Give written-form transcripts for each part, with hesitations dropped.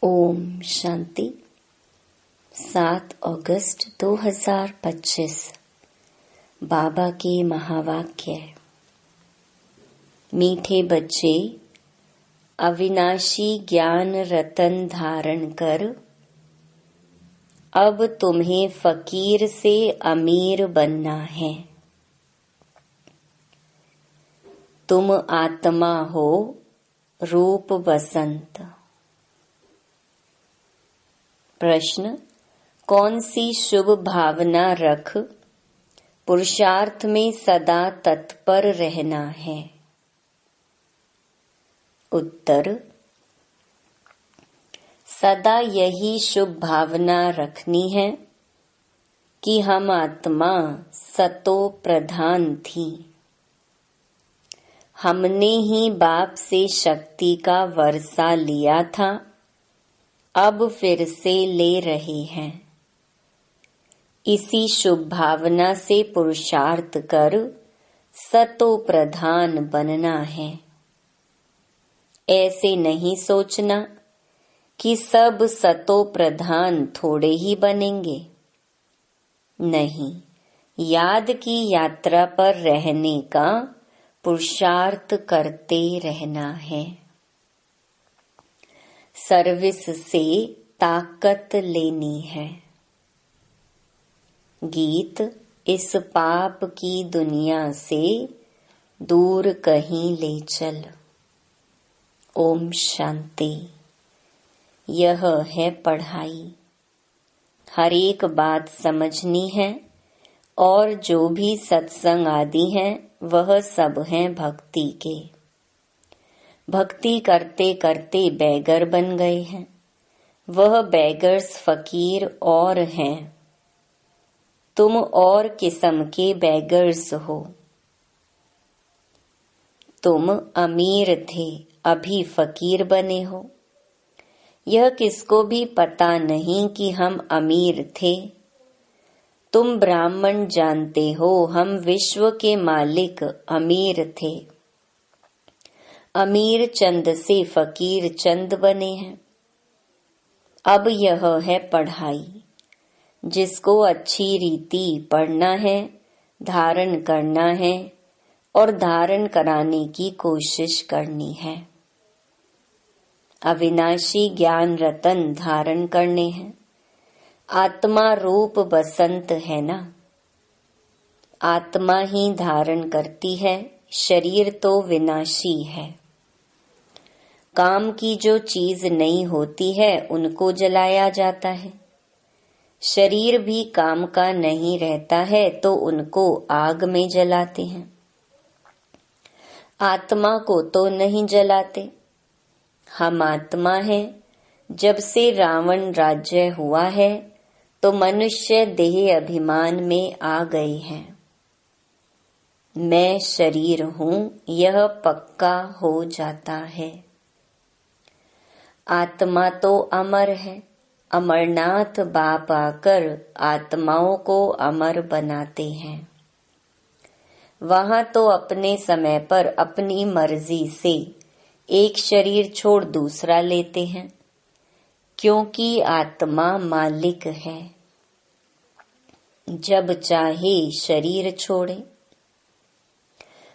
ओम शांति। 7 अगस्त 2025 बाबा के महावाक्य। मीठे बच्चे, अविनाशी ज्ञान रतन धारण कर, अब तुम्हें फकीर से अमीर बनना है। तुम आत्मा हो, रूप बसंत। प्रश्न, कौन सी शुभ भावना रख पुरुषार्थ में सदा तत्पर रहना है? उत्तर, सदा यही शुभ भावना रखनी है कि हम आत्मा सतो प्रधान थी। हमने ही बाप से शक्ति का वर्षा लिया था, अब फिर से ले रहे हैं। इसी शुभ भावना से पुरुषार्थ कर सतो प्रधान बनना है। ऐसे नहीं सोचना कि सब सतो प्रधान थोड़े ही बनेंगे। नहीं, याद की यात्रा पर रहने का पुरुषार्थ करते रहना है। सर्विस से ताकत लेनी है। गीत, इस पाप की दुनिया से दूर कहीं ले चल। ओम शांति। यह है पढ़ाई। हर एक बात समझनी है और जो भी सत्संग आदि हैं वह सब हैं भक्ति के। भक्ति करते करते बैगर बन गए हैं। वह बैगर्स फकीर और हैं। तुम और किस्म के बैगर्स हो। तुम अमीर थे, अभी फकीर बने हो। यह किसको भी पता नहीं कि हम अमीर थे। तुम ब्राह्मण जानते हो, हम विश्व के मालिक अमीर थे। अमीर चंद से फकीर चंद बने हैं। अब यह है पढ़ाई, जिसको अच्छी रीति पढ़ना है, धारण करना है और धारण कराने की कोशिश करनी है। अविनाशी ज्ञान रतन धारण करने हैं। आत्मा रूप बसंत है ना। आत्मा ही धारण करती है, शरीर तो विनाशी है। काम की जो चीज नहीं होती है उनको जलाया जाता है। शरीर भी काम का नहीं रहता है तो उनको आग में जलाते हैं। आत्मा को तो नहीं जलाते। हम आत्मा हैं। जब से रावण राज्य हुआ है तो मनुष्य देह अभिमान में आ गए हैं। मैं शरीर हूँ, यह पक्का हो जाता है। आत्मा तो अमर है। अमरनाथ बाप आकर आत्माओं को अमर बनाते हैं। वहां तो अपने समय पर अपनी मर्जी से एक शरीर छोड़ दूसरा लेते हैं, क्योंकि आत्मा मालिक है। जब चाहे शरीर छोड़े।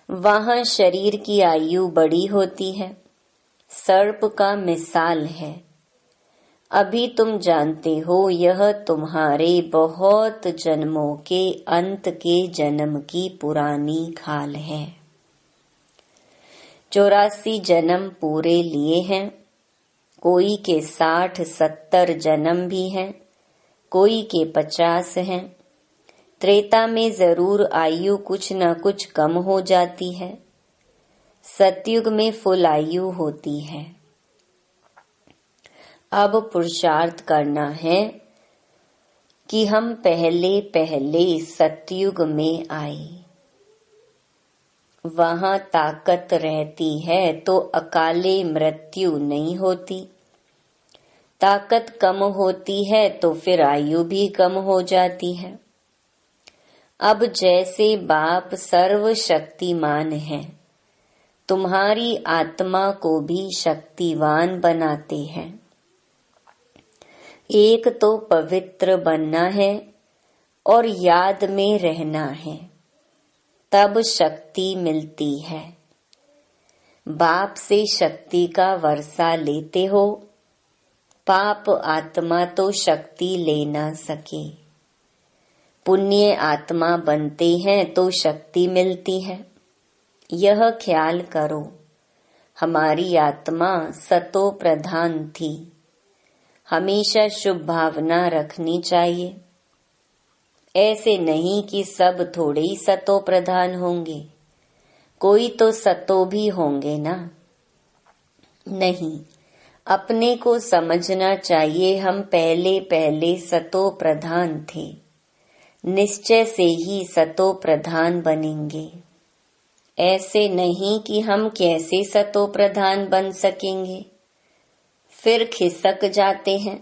वहां शरीर की आयु बड़ी होती है। सर्प का मिसाल है। अभी तुम जानते हो यह तुम्हारे बहुत जन्मों के अंत के जन्म की पुरानी खाल है। 84 जन्म पूरे लिए हैं। कोई के 60-70 जन्म भी हैं, कोई के 50 हैं। त्रेता में जरूर आयु कुछ न कुछ कम हो जाती है। सतयुग में फुल आयु होती है। अब पुरुषार्थ करना है कि हम पहले पहले सतयुग में आए। वहां ताकत रहती है तो अकाले मृत्यु नहीं होती। ताकत कम होती है तो फिर आयु भी कम हो जाती है। अब जैसे बाप सर्वशक्तिमान है, तुम्हारी आत्मा को भी शक्तिवान बनाते हैं। एक तो पवित्र बनना है और याद में रहना है, तब शक्ति मिलती है। बाप से शक्ति का वर्षा लेते हो, पाप आत्मा तो शक्ति ले ना सके। पुण्य आत्मा बनते हैं तो शक्ति मिलती है। यह ख्याल करो, हमारी आत्मा सतो प्रधान थी। हमेशा शुभ भावना रखनी चाहिए। ऐसे नहीं कि सब थोड़े ही सतो प्रधान होंगे, कोई तो सतो भी होंगे ना। नहीं, अपने को समझना चाहिए हम पहले पहले सतो प्रधान थे, निश्चय से ही सतो प्रधान बनेंगे। ऐसे नहीं कि हम कैसे सतो प्रधान बन सकेंगे, फिर खिसक जाते हैं,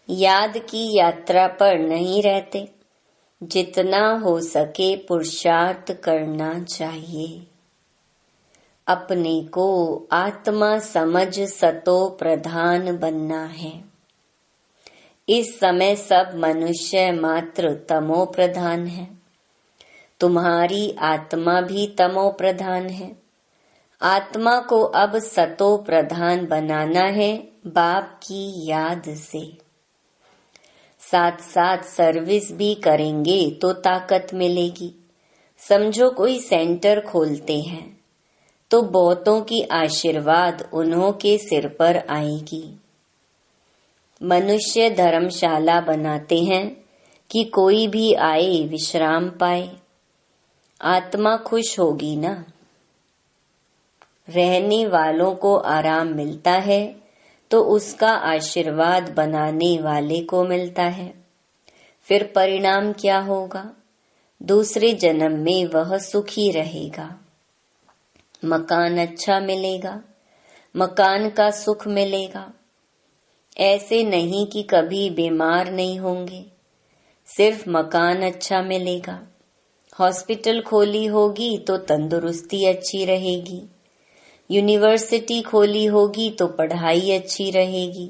याद की यात्रा पर नहीं रहते। जितना हो सके पुरुषार्थ करना चाहिए। अपने को आत्मा समझ सतो प्रधान बनना है। इस समय सब मनुष्य मात्र तमो प्रधान है। तुम्हारी आत्मा भी तमो प्रधान है। आत्मा को अब सतो प्रधान बनाना है बाप की याद से। साथ साथ सर्विस भी करेंगे तो ताकत मिलेगी। समझो कोई सेंटर खोलते हैं तो बहुतों की आशीर्वाद उन्हों के सिर पर आएगी। मनुष्य धर्मशाला बनाते हैं कि कोई भी आए विश्राम पाए। आत्मा खुश होगी ना। रहने वालों को आराम मिलता है तो उसका आशीर्वाद बनाने वाले को मिलता है। फिर परिणाम क्या होगा? दूसरे जन्म में वह सुखी रहेगा। मकान अच्छा मिलेगा, मकान का सुख मिलेगा। ऐसे नहीं कि कभी बीमार नहीं होंगे, सिर्फ मकान अच्छा मिलेगा। हॉस्पिटल खोली होगी तो तंदुरुस्ती अच्छी रहेगी। यूनिवर्सिटी खोली होगी तो पढ़ाई अच्छी रहेगी।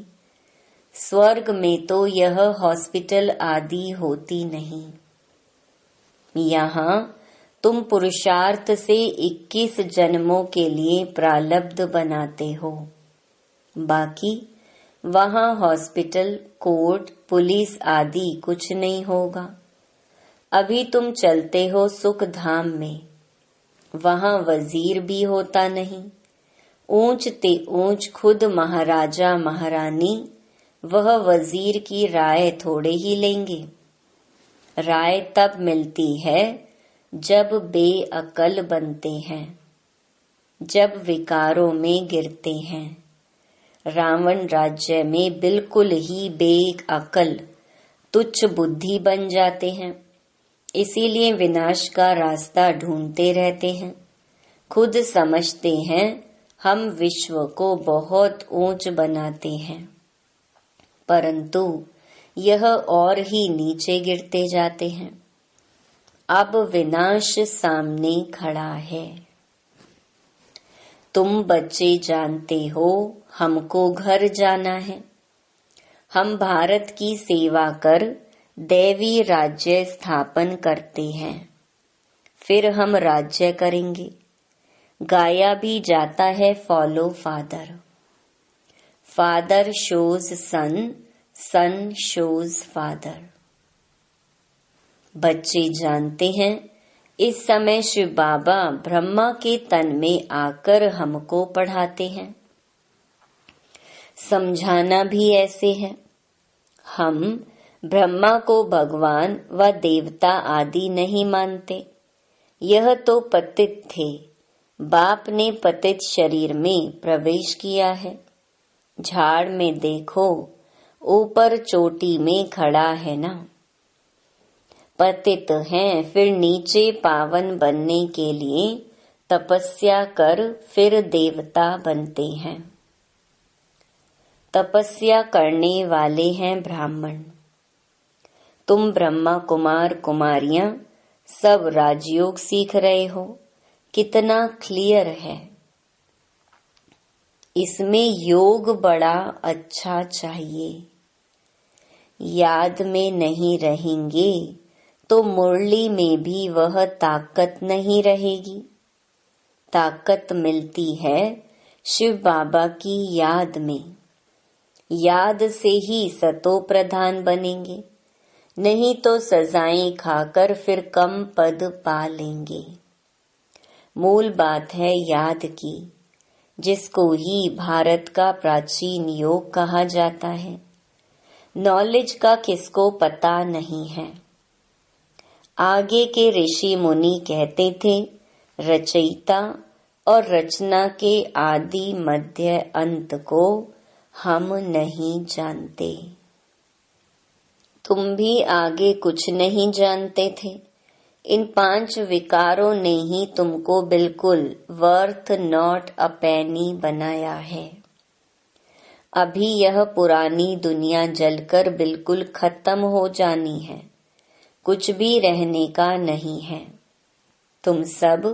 स्वर्ग में तो यह हॉस्पिटल आदि होती नहीं। यहाँ तुम पुरुषार्थ से 21 जन्मों के लिए प्रारब्ध बनाते हो। बाकी वहाँ हॉस्पिटल, कोर्ट, पुलिस आदि कुछ नहीं होगा। अभी तुम चलते हो सुख धाम में, वहाँ वजीर भी होता नहीं। ऊंच ते ऊंच खुद महाराजा महारानी वह वजीर की राय थोड़े ही लेंगे। राय तब मिलती है जब बेअकल बनते हैं, जब विकारों में गिरते हैं। रावण राज्य में बिल्कुल ही बेअकल तुच्छ बुद्धि बन जाते हैं, इसीलिए विनाश का रास्ता ढूंढते रहते हैं। खुद समझते हैं हम विश्व को बहुत ऊंच बनाते हैं, परंतु यह और ही नीचे गिरते जाते हैं। अब विनाश सामने खड़ा है। तुम बच्चे जानते हो हमको घर जाना है। हम भारत की सेवा कर दैवी राज्य स्थापन करते हैं, फिर हम राज्य करेंगे। गाया भी जाता है फॉलो फादर। फादर शोज सन, सन शोज फादर। बच्चे जानते हैं इस समय शिव बाबा ब्रह्मा के तन में आकर हमको पढ़ाते हैं। समझाना भी ऐसे है। हम ब्रह्मा को भगवान व देवता आदि नहीं मानते। यह तो पतित थे, बाप ने पतित शरीर में प्रवेश किया है। झाड़ में देखो, ऊपर चोटी में खड़ा है ना। पतित हैं, फिर नीचे पावन बनने के लिए तपस्या कर फिर देवता बनते हैं। तपस्या करने वाले हैं ब्राह्मण। तुम ब्रह्मा कुमार कुमारियां सब राजयोग सीख रहे हो। कितना क्लियर है। इसमें योग बड़ा अच्छा चाहिए। याद में नहीं रहेंगे तो मुरली में भी वह ताकत नहीं रहेगी। ताकत मिलती है शिव बाबा की याद में। याद से ही सतो प्रधान बनेंगे, नहीं तो सजाएं खाकर फिर कम पद पा लेंगे। मूल बात है याद की, जिसको ही भारत का प्राचीन योग कहा जाता है। नॉलेज का किसको पता नहीं है। आगे के ऋषि मुनि कहते थे, रचयिता और रचना के आदि मध्य अंत को हम नहीं जानते। तुम भी आगे कुछ नहीं जानते थे। इन 5 विकारों ने ही तुमको बिल्कुल वर्थ नॉट अ पेनी बनाया है। अभी यह पुरानी दुनिया जलकर बिल्कुल खत्म हो जानी है, कुछ भी रहने का नहीं है। तुम सब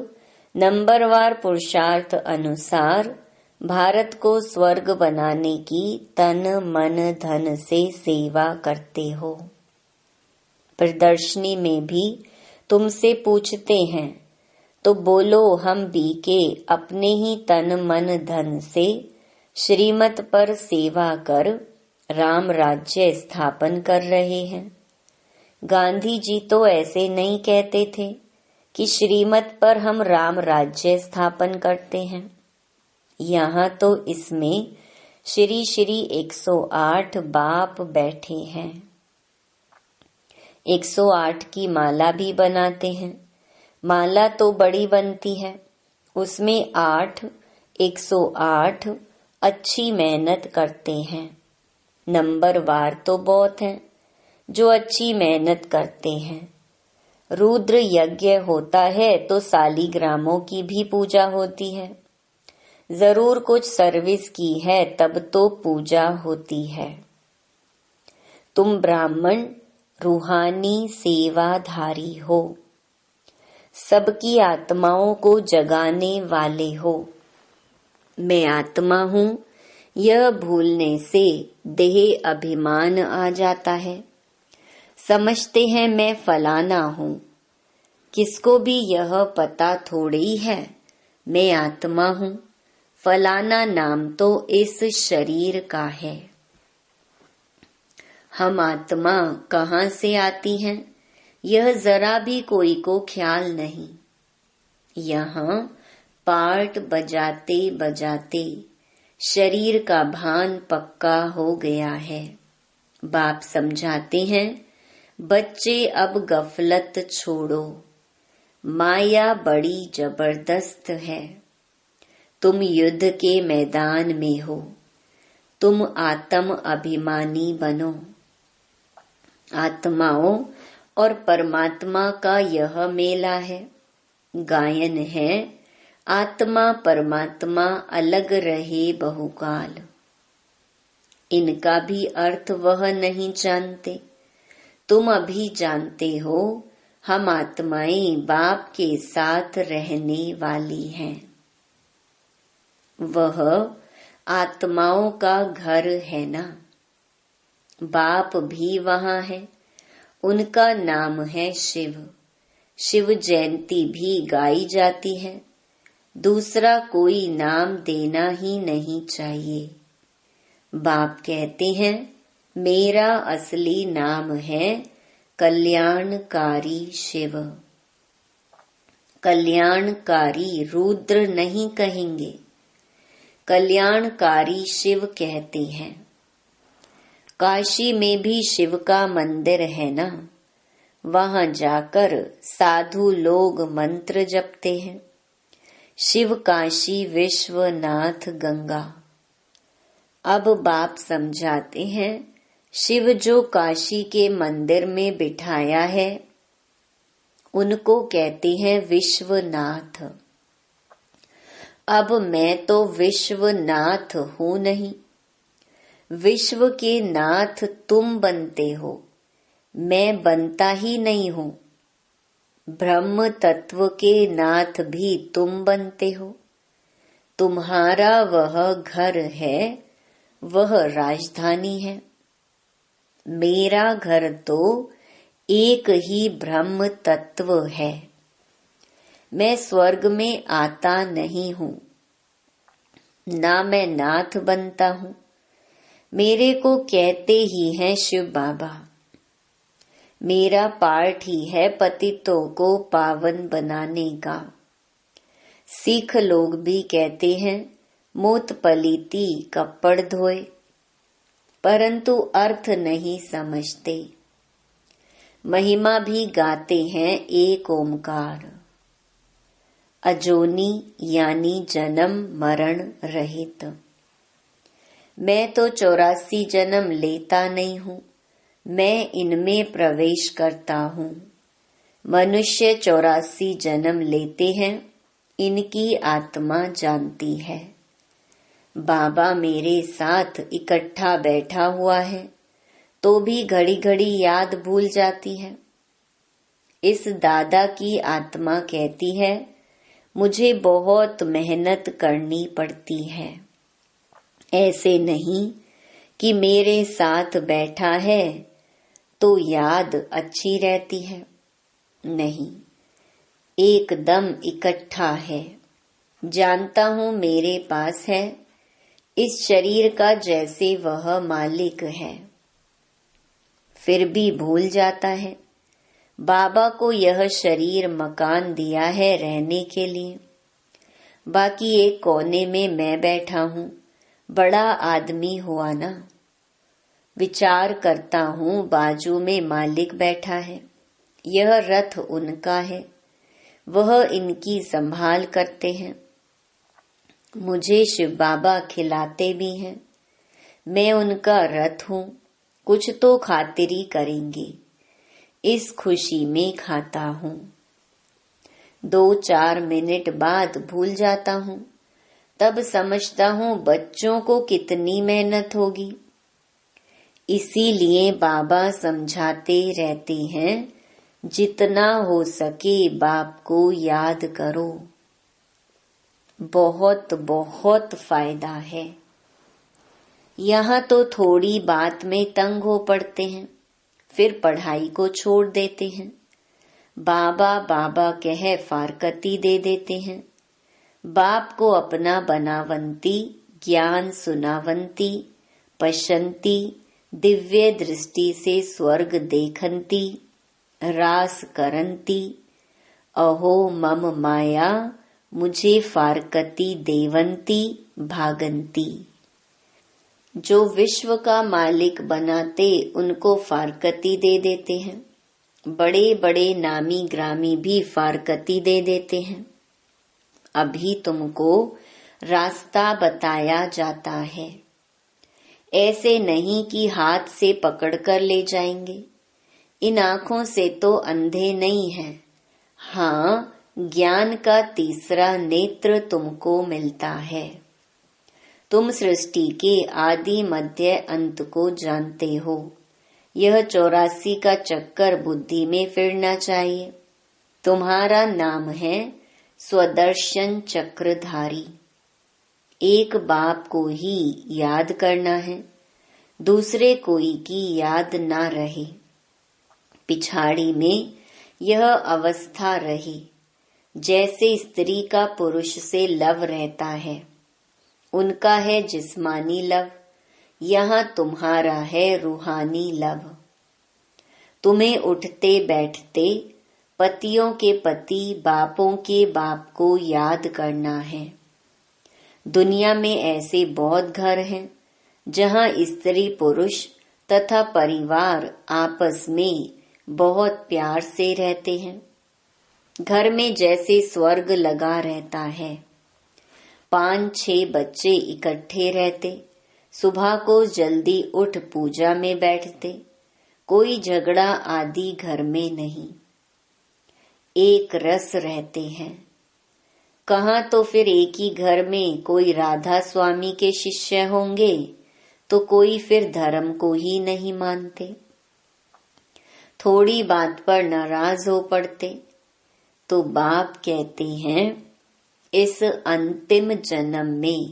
नंबरवार पुरुषार्थ अनुसार भारत को स्वर्ग बनाने की तन मन धन से सेवा करते हो। प्रदर्शनी में भी तुमसे पूछते हैं तो बोलो, हम बीके अपने ही तन मन धन से श्रीमत पर सेवा कर राम राज्य स्थापन कर रहे हैं। गांधी जी तो ऐसे नहीं कहते थे कि श्रीमत पर हम राम राज्य स्थापन करते हैं। यहाँ तो इसमें श्री श्री 108 बाप बैठे हैं। 108 की माला भी बनाते हैं। माला तो बड़ी बनती है, उसमें 108 अच्छी मेहनत करते हैं। नंबरवार तो बहुत हैं जो अच्छी मेहनत करते हैं। रुद्र यज्ञ होता है तो सालीग्रामों की भी पूजा होती है। जरूर कुछ सर्विस की है तब तो पूजा होती है। तुम ब्राह्मण रूहानी सेवाधारी हो, सबकी आत्माओं को जगाने वाले हो। मैं आत्मा हूँ, यह भूलने से देह अभिमान आ जाता है। समझते हैं मैं फलाना हूँ, किसको भी यह पता थोड़ी है मैं आत्मा हूँ। फलाना नाम तो इस शरीर का है। हम आत्मा कहाँ से आती हैं, यह जरा भी कोई को ख्याल नहीं। यहाँ पार्ट बजाते बजाते शरीर का भान पक्का हो गया है। बाप समझाते हैं, बच्चे अब गफलत छोड़ो, माया बड़ी जबरदस्त है। तुम युद्ध के मैदान में हो, तुम आत्म अभिमानी बनो। आत्माओं और परमात्मा का यह मेला है। गायन है, आत्मा परमात्मा अलग रहे बहुकाल। इनका भी अर्थ वह नहीं जानते। तुम अभी जानते हो, हम आत्माएं बाप के साथ रहने वाली हैं। वह आत्माओं का घर है ना। बाप भी वहाँ है, उनका नाम है शिव। शिव जयंती भी गाई जाती है। दूसरा कोई नाम देना ही नहीं चाहिए। बाप कहते हैं, मेरा असली नाम है कल्याणकारी शिव। कल्याणकारी रुद्र नहीं कहेंगे, कल्याणकारी शिव कहते हैं। काशी में भी शिव का मंदिर है ना, वहां जाकर साधु लोग मंत्र जपते हैं। शिव काशी विश्वनाथ गंगा। अब बाप समझाते हैं, शिव जो काशी के मंदिर में बिठाया है उनको कहते हैं विश्वनाथ। अब मैं तो विश्वनाथ हूँ नहीं, विश्व के नाथ तुम बनते हो, मैं बनता ही नहीं हूँ। ब्रह्म तत्व के नाथ भी तुम बनते हो। तुम्हारा वह घर है, वह राजधानी है। मेरा घर तो एक ही ब्रह्म तत्व है। मैं स्वर्ग में आता नहीं हूँ, ना मैं नाथ बनता हूँ। मेरे को कहते ही हैं शिव बाबा। मेरा पाठ ही है पतितों को पावन बनाने का। सिख लोग भी कहते हैं मोत पलीती कपड़ धोए, परंतु अर्थ नहीं समझते। महिमा भी गाते हैं एक ओमकार, अजोनी यानी जन्म मरण रहित। मैं तो 84 जन्म लेता नहीं हूँ, मैं इनमें प्रवेश करता हूँ। मनुष्य 84 जन्म लेते हैं, इनकी आत्मा जानती है। बाबा मेरे साथ इकट्ठा बैठा हुआ है, तो भी घड़ी घड़ी याद भूल जाती है। इस दादा की आत्मा कहती है मुझे बहुत मेहनत करनी पड़ती है। ऐसे नहीं कि मेरे साथ बैठा है तो याद अच्छी रहती है। नहीं, एकदम इकट्ठा है। जानता हूँ मेरे पास है, इस शरीर का जैसे वह मालिक है। फिर भी भूल जाता है। बाबा को यह शरीर मकान दिया है रहने के लिए। बाकी एक कोने में मैं बैठा हूँ, बड़ा आदमी हुआ ना। विचार करता हूँ बाजू में मालिक बैठा है, यह रथ उनका है, वह इनकी संभाल करते हैं। मुझे शिव बाबा खिलाते भी हैं। मैं उनका रथ हूँ, कुछ तो खातिरी करेंगे, इस खुशी में खाता हूँ। 2-4 मिनट बाद भूल जाता हूँ, तब समझता हूँ बच्चों को कितनी मेहनत होगी। इसीलिए बाबा समझाते रहते हैं जितना हो सके बाप को याद करो। बहुत बहुत फायदा है। यहाँ तो थोड़ी बात में तंग हो पड़ते हैं, फिर पढ़ाई को छोड़ देते हैं। बाबा बाबा कह फारकती दे देते हैं। बाप को अपना बनावंती, ज्ञान सुनावंती, पशंती, दिव्य दृष्टि से स्वर्ग देखंती, रास करंती, अहो मम माया मुझे फारकती देवंती भागंती। जो विश्व का मालिक बनाते उनको फारकती दे देते हैं। बड़े बड़े नामी ग्रामी भी फारकती दे देते हैं। अभी तुमको रास्ता बताया जाता है। ऐसे नहीं कि हाथ से पकड़कर ले जाएंगे। इन आँखों से तो अंधे नहीं हैं। हाँ, ज्ञान का तीसरा नेत्र तुमको मिलता है। तुम सृष्टि के आदि मध्य अंत को जानते हो। यह 84 का चक्कर बुद्धि में फिरना चाहिए। तुम्हारा नाम है स्वदर्शन चक्रधारी। एक बाप को ही याद करना है, दूसरे कोई की याद ना रहे। पिछाड़ी में यह अवस्था रही जैसे स्त्री का पुरुष से लव रहता है। उनका है जिस्मानी लव, यहाँ तुम्हारा है रूहानी लव। तुम्हें उठते बैठते पतियों के पति बापों के बाप को याद करना है। दुनिया में ऐसे बहुत घर हैं जहाँ स्त्री पुरुष तथा परिवार आपस में बहुत प्यार से रहते हैं। घर में जैसे स्वर्ग लगा रहता है। 5-6 बच्चे इकट्ठे रहते, सुबह को जल्दी उठ पूजा में बैठते। कोई झगड़ा आदि घर में नहीं, एक रस रहते हैं। कहाँ तो फिर एक ही घर में कोई राधा स्वामी के शिष्य होंगे तो कोई फिर धर्म को ही नहीं मानते। थोड़ी बात पर नाराज हो पड़ते तो बाप कहते हैं इस अंतिम जन्म में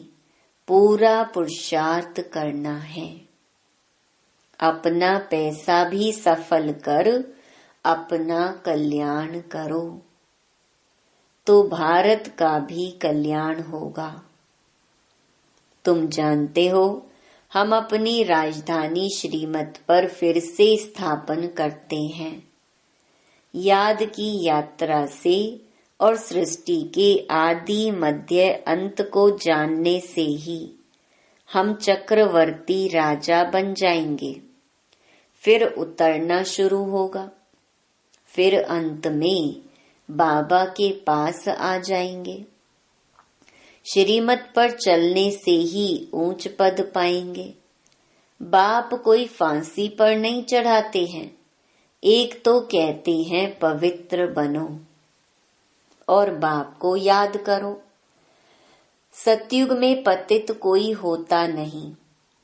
पूरा पुरुषार्थ करना है। अपना पैसा भी सफल कर अपना कल्याण करो, तो भारत का भी कल्याण होगा। तुम जानते हो, हम अपनी राजधानी श्रीमत पर फिर से स्थापन करते हैं। याद की यात्रा से और सृष्टि के आदि मध्य अंत को जानने से ही हम चक्रवर्ती राजा बन जाएंगे। फिर उतरना शुरू होगा, फिर अंत में बाबा के पास आ जाएंगे। श्रीमत पर चलने से ही ऊंच पद पाएंगे। बाप कोई फांसी पर नहीं चढ़ाते हैं, एक तो कहते हैं पवित्र बनो और बाप को याद करो। सतयुग में पतित कोई होता नहीं,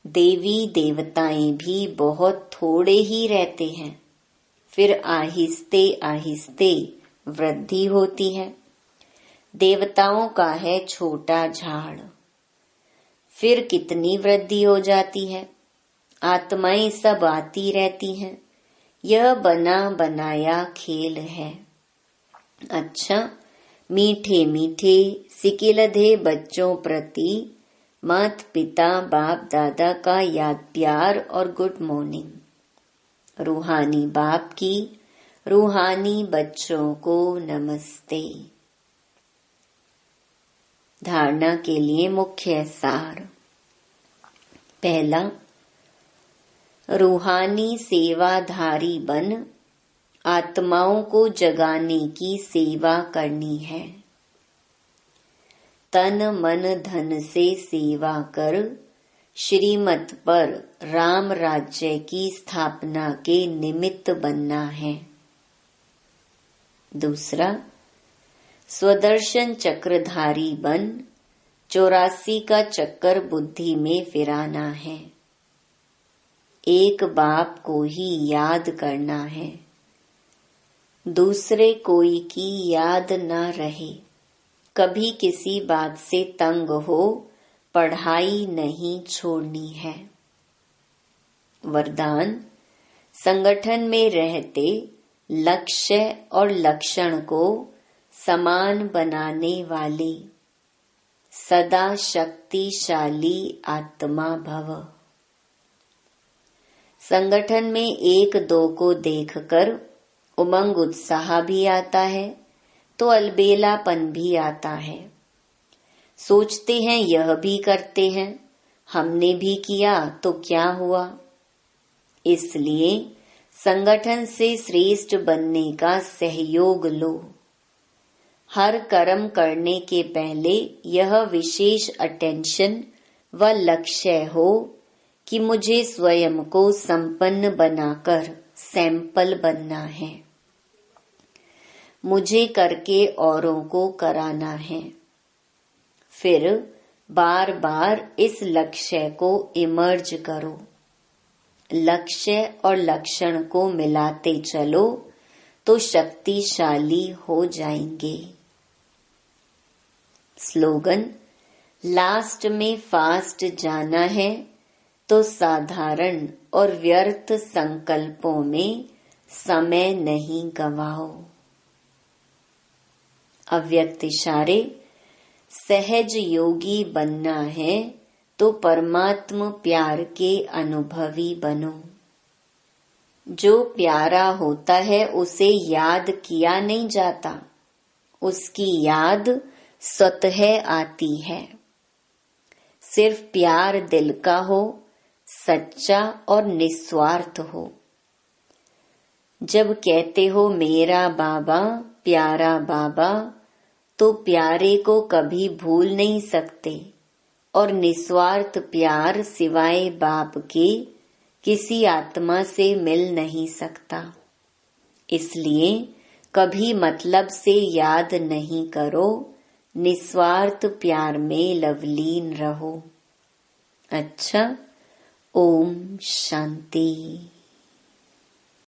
देवी देवताएं भी बहुत थोड़े ही रहते हैं। फिर आहिस्ते आहिस्ते वृद्धि होती है। देवताओं का है छोटा झाड़, फिर कितनी वृद्धि हो जाती है। आत्माएं सब आती रहती हैं। यह बना बनाया खेल है। अच्छा, मीठे मीठे सिकिलधे बच्चों प्रति माता पिता बाप दादा का याद प्यार और गुड मॉर्निंग। रूहानी बाप की रूहानी बच्चों को नमस्ते। धारणा के लिए मुख्य सार। पहला, रूहानी सेवाधारी बन आत्माओं को जगाने की सेवा करनी है। तन मन धन से सेवा कर श्रीमत पर राम राज्य की स्थापना के निमित्त बनना है। दूसरा, स्वदर्शन चक्रधारी बन 84 का चक्कर बुद्धि में फिराना है। एक बाप को ही याद करना है, दूसरे कोई की याद न रहे। कभी किसी बात से तंग हो, पढ़ाई नहीं छोड़नी है। वरदान, संगठन में रहते लक्ष्य और लक्षण को समान बनाने वाले सदा शक्तिशाली आत्मा भव। संगठन में एक दो को देखकर उमंग उत्साह भी आता है, तो अलबेलापन भी आता है। सोचते हैं यह भी करते हैं, हमने भी किया तो क्या हुआ। इसलिए संगठन से श्रेष्ठ बनने का सहयोग लो। हर कर्म करने के पहले यह विशेष अटेंशन व लक्ष्य हो कि मुझे स्वयं को संपन्न बनाकर सैंपल बनना है। मुझे करके औरों को कराना है। फिर बार बार इस लक्ष्य को इमर्ज करो। लक्ष्य और लक्षण को मिलाते चलो तो शक्तिशाली हो जाएंगे। स्लोगन, लास्ट में फास्ट जाना है तो साधारण और व्यर्थ संकल्पों में समय नहीं गवाओ। अव्यक्त इशारे, सहज योगी बनना है तो परमात्म प्यार के अनुभवी बनो। जो प्यारा होता है उसे याद किया नहीं जाता, उसकी याद स्वतः आती है। सिर्फ प्यार दिल का हो, सच्चा और निस्वार्थ हो। जब कहते हो मेरा बाबा प्यारा बाबा, तो प्यारे को कभी भूल नहीं सकते और निस्वार्थ प्यार सिवाय बाप के किसी आत्मा से मिल नहीं सकता। इसलिए कभी मतलब से याद नहीं करो, निस्वार्थ प्यार में लवलीन रहो। अच्छा, ओम शांति।